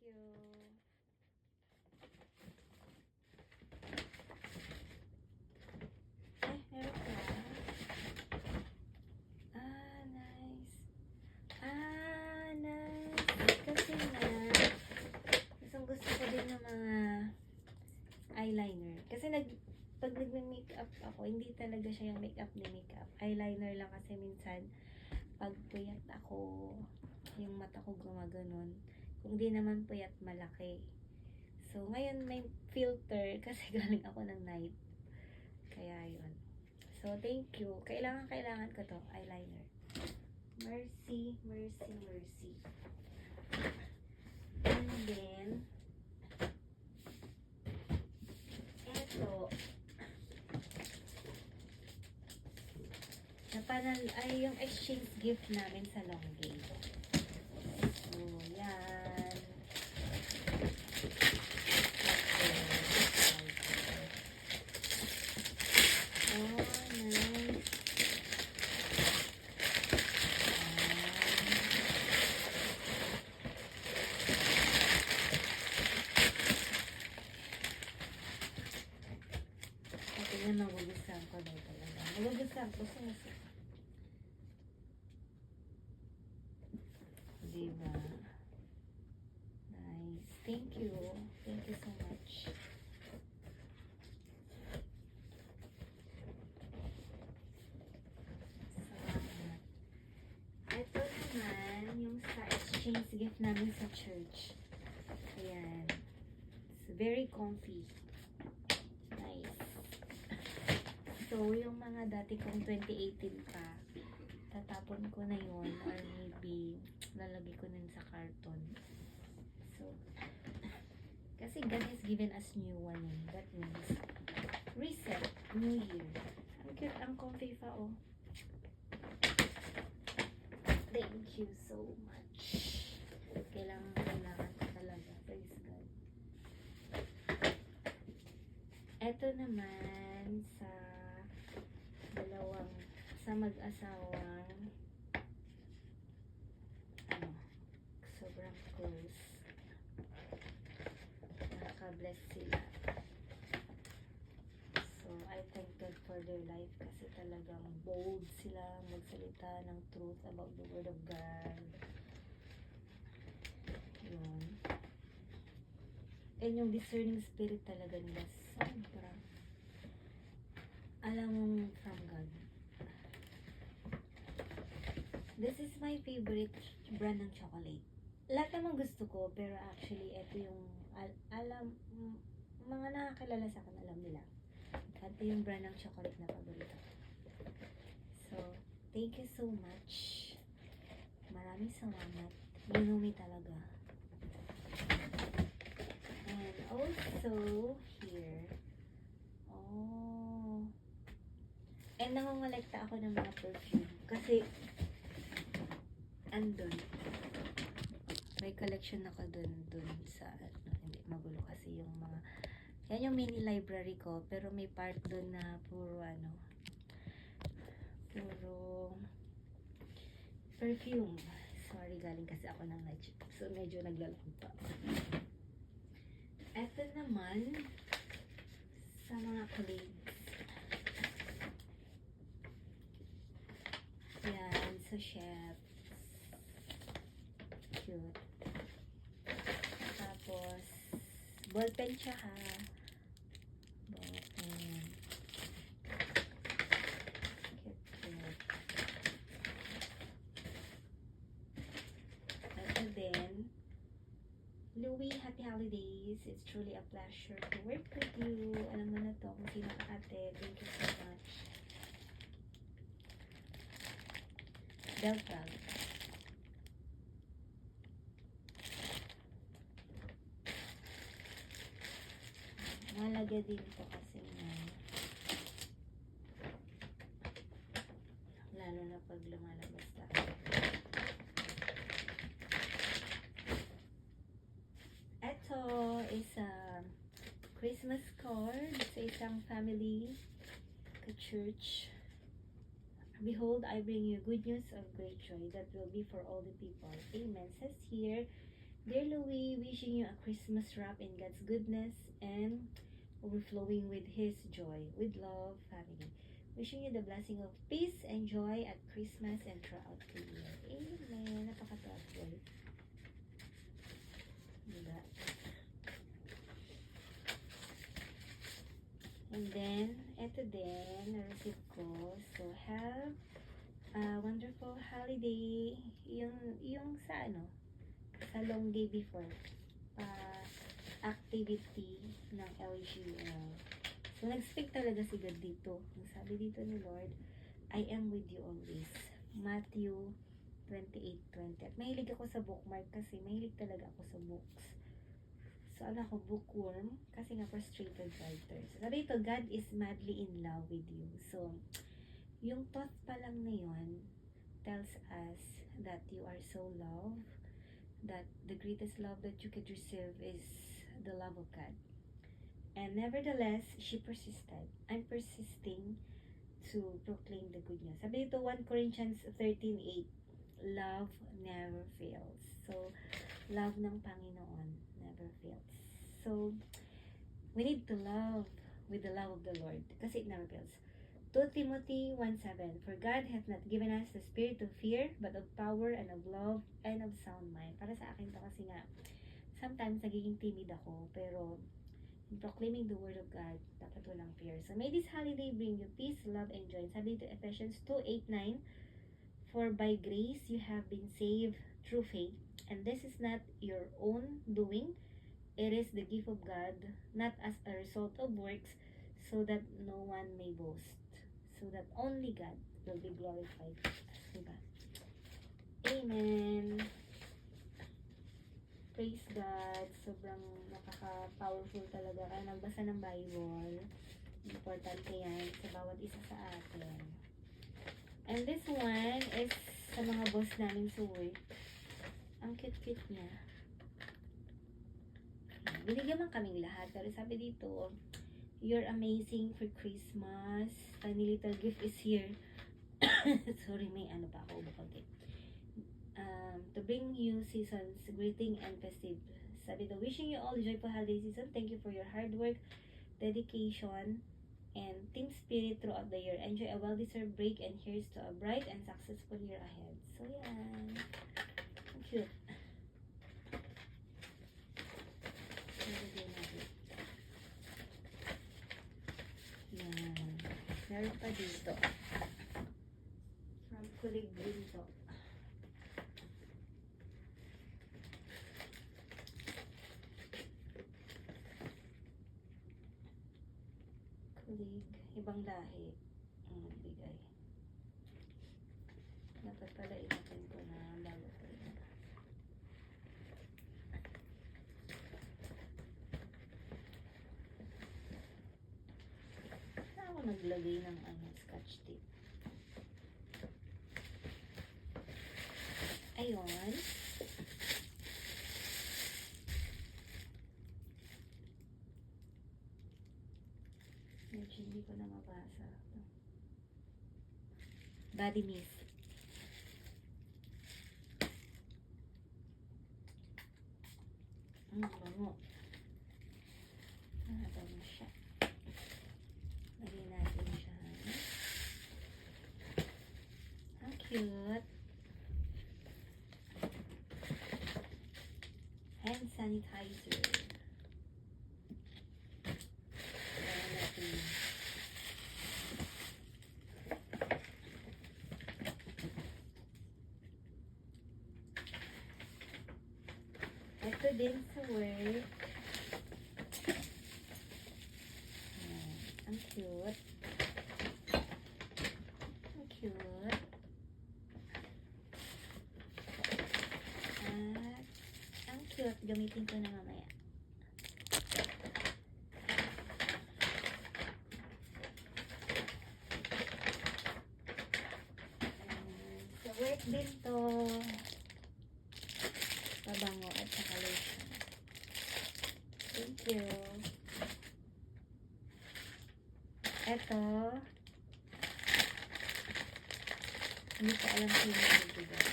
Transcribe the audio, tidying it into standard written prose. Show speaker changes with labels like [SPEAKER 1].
[SPEAKER 1] you. Meron ka? Nice. Nice. Kasi nga, gusto ko din ng mga eyeliner. Kasi pag nagme-makeup ako, hindi talaga siya yung makeup ni makeup. Eyeliner lang kasi minsan, pag puyat ako, yung mata ko gumaganon. Kung di naman puyat, malaki. So, ngayon may filter kasi galing ako ng night. Kaya yun. So, thank you. Kailangan ko to, eyeliner. Mercy, mercy, mercy. And then, eto, ay yung exchange gift namin sa Longgay. So, yan. Oh, nice. Tingnan, magugustuhan ko daw talaga. Magugustuhan ko sa diba? Nice. Thank you. Thank you so much. Salamat. Ito naman, yung sa exchange gift namin sa church. Ayan. It's very comfy. Nice. So, yung mga dati kong 2018 pa, tatapon ko na yun or maybe lalagay ko nun sa carton. So, kasi God has given us new one. That means, reset, new year. Ang cute, ang comfy pa, oh. Thank you so much. Kailangan ko talaga. Praise God. Ito naman sa mag-asawang sobrang close. Nakaka-bless sila. So, I thank God for their life kasi talagang bold sila magsalita ng truth about the Word of God. Yun. And yung discerning spirit talaga nila, sobra. Alam mong from God. This is my favorite brand ng chocolate. Lahat naman gusto ko, pero actually, ito yung, mga nakakilala sa akin, alam nila. Ito yung brand ng chocolate na paborito. So, thank you so much. Maraming salamat. You know me talaga. And also, here. Oh. And nangongolekta ako ng mga perfume. Kasi, andun. May collection ako dun sa, hindi, magulo kasi yung mga, yan yung mini library ko, pero may part dun na puro perfume. Sorry, galing kasi ako ng night shift. So, medyo naglalampa. Ito naman, sa mga colleagues. Yan, sa chefs. Cute. Tapos, ballpen siya ha. Ballpen. Cute. And then, Louie, happy holidays. It's truly a pleasure to work with you. Alam mo na to kung sino ka ate. Thank you so much. Beltag. Mahalaga din to kasi lalo na pag lumalabas tayo. Ito is a Christmas card sa isang family ka-church. Behold, I bring you good news of great joy that will be for all the people. Amen. Says here, Dear Louie, wishing you a Christmas wrap in God's goodness and overflowing with His joy. With love, family. Wishing you the blessing of peace and joy at Christmas and throughout the year. Amen. Napaka-thoughtful. Diba? And then, eto din, na-receive ko. So, have a wonderful holiday. Yung sa sa long day before. Activity ng LGL. So, nag-speak talaga si God dito. Ang sabi dito ni Lord, I am with you always. Matthew 28:20. At mahilig ako sa bookmark kasi mahilig talaga ako sa books. So, ako, bookworm, kasi nga frustrated writer. So, sabi ito, God is madly in love with you. So, yung thought pa lang na yun tells us that you are so loved, that the greatest love that you could receive is the love of God. And nevertheless, she persisted. I'm persisting to proclaim the good news. Sabi ito, 1 Corinthians 13:8, love never fails. So, love ng Panginoon never fails. So, we need to love with the love of the Lord kasi it never fails. 2 Timothy 1:7, for God hath not given us the spirit of fear, but of power and of love and of sound mind. Para sa akin to kasi nga, sometimes nagiging timid ako, pero in proclaiming the word of God, dapat walang fear. So, may this holiday bring you peace, love, and joy. Sabi to Ephesians 2:8-9, for by grace you have been saved through faith, and this is not your own doing. It is the gift of God, not as a result of works, so that no one may boast. So that only God will be glorified. Diba? Amen. Praise God. Sobrang napaka-powerful talaga. Kaya nagbasa ng Bible. Importante yan sa bawat isa sa atin. And this one is sa mga boss namin sa work. Ang cute-cute niya. Binigyan man kaming lahat. Pero sabi dito, you're amazing for Christmas. Tiny little gift is here. Sorry, may ano pa ako bakit. To bring you seasons, greeting and festive. Sabi to, wishing you all joyful holiday season. Thank you for your hard work, dedication, and team spirit throughout the year. Enjoy a well-deserved break and here's to a bright and successful year ahead. So, yan. Cute. Yan. Meron pa dito. From Kulig Green to. Kulig. Ibang lahi. Bigay. Dapat pala inatin ko na bago ko rin. Saan ako naglagay ng scotch tape? Ayun. Medyo hindi ko na mabasa. Body mist. Bango. Bango siya. Lagyan natin siya. Ang cute. Hand sanitizer. Lagyan natin. Ito din sa work. Ang cute. Ang cute. At ang cute. Gamitin ko na mamaya. Sa work din to. Pabango at saka lotion. Thank you. Eto. Hindi ko alam kung yung nagbibigay.